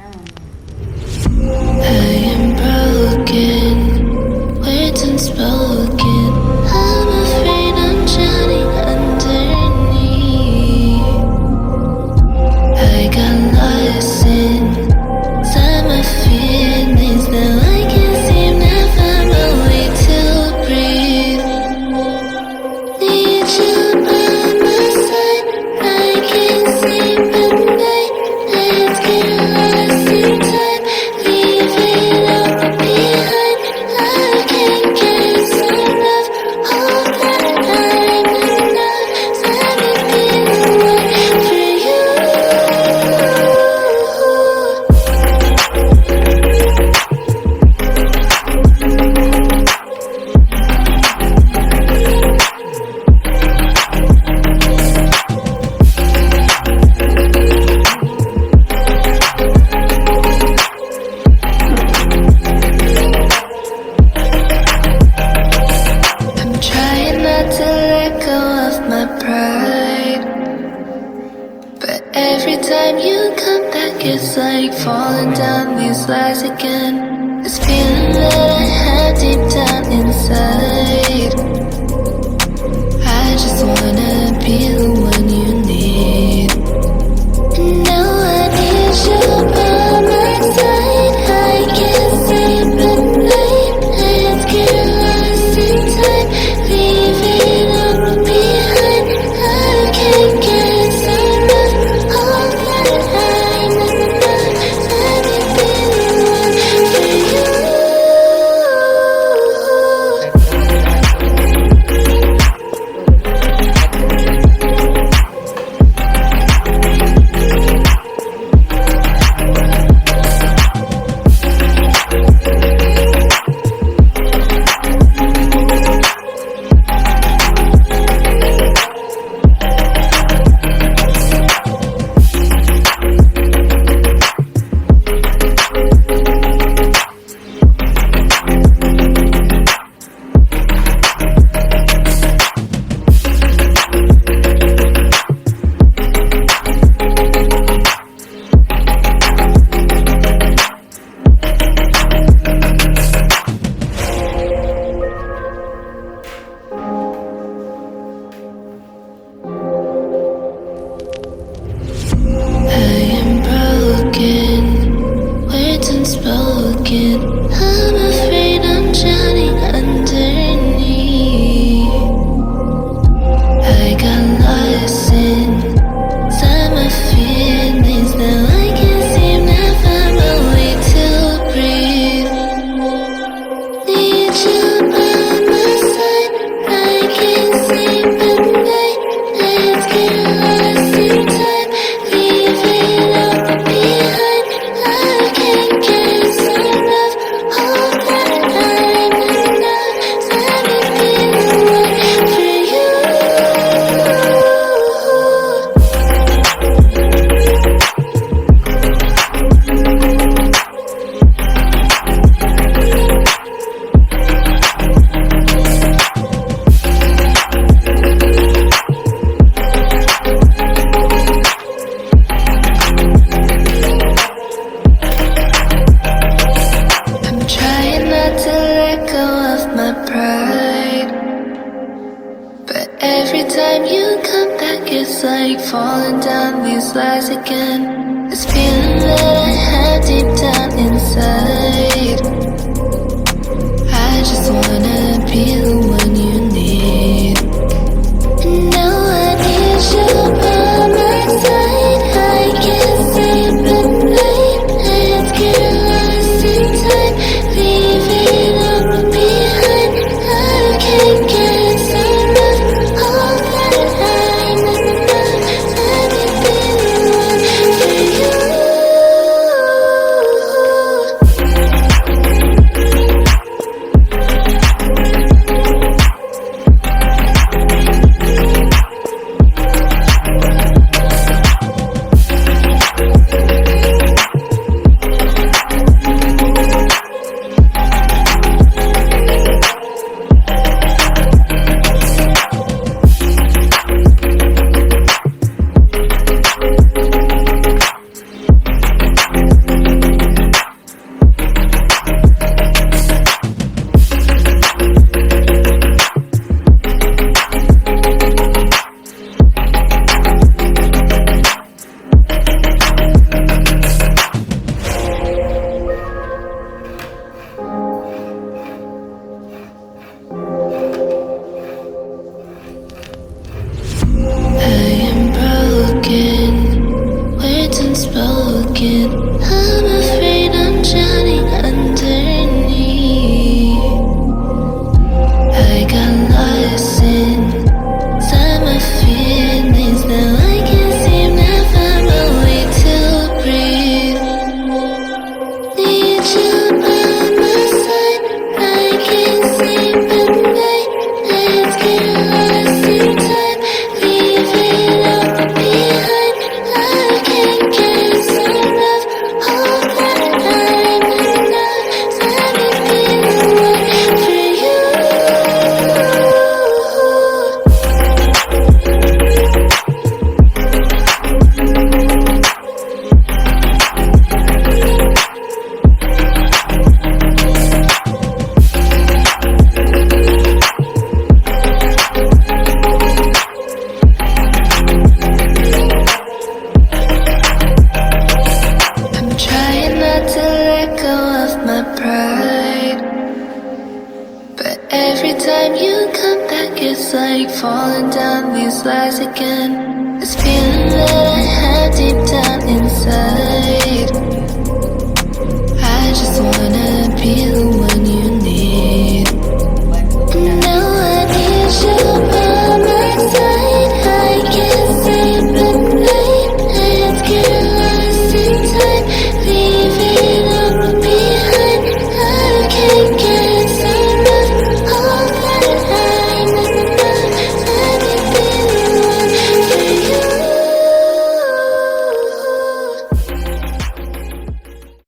I am broken, words unspoken. I'm afraid I'm drowning underneath. I got lost inside my feelings. Now I can't seem to find my way to breathe. Need you by my side. I can't sleep at night. Let's get lost in time. Leave it all behind. I can't get enough of that time enough. Let me be the one for you. I'm trying not to let go of my pride, but every time you come back, it's like falling down these lies again. This feeling that I have deep down inside. I just wanna be the one you need. And now I need you by my side. I can't sleep at night. Let's get lost in time. Leave it all behind. I can't get enough of that time enough. Let me be the one for you. I am broken, words unspoken. I'm afraid I'm drowning underneath. I got lost inside my feelings. Now I can't seem to find my way to breathe. Need you by my side. I can't sleep at night. Let's get lost in time. Leave it all behind. I can't get enough of that time enough. Let me be the one for you. I'm trying not to let go of my pride, but every time you come back, it's like falling down these lies again. This feeling that I have deep down inside. I just wanna be the one you need. And now I need you by my side. I can't sleep at night. Let's get lost in time. Leave it all behind. I can't get enough of that time enough. Let me be the one for you. skin. I'm afraid I'm drowning underneath. I got lost in summer feelings. Now I can't seem to find my way to breathe. Need you by my side. I can't sleep at night. Let's get lost in time. Leave it all behind. I can't get enough of that time enough. Let me be the one for you. I'm trying not to let go of my pride, but every time you come back, it's like falling down these lies again. This feeling that I have deep down inside.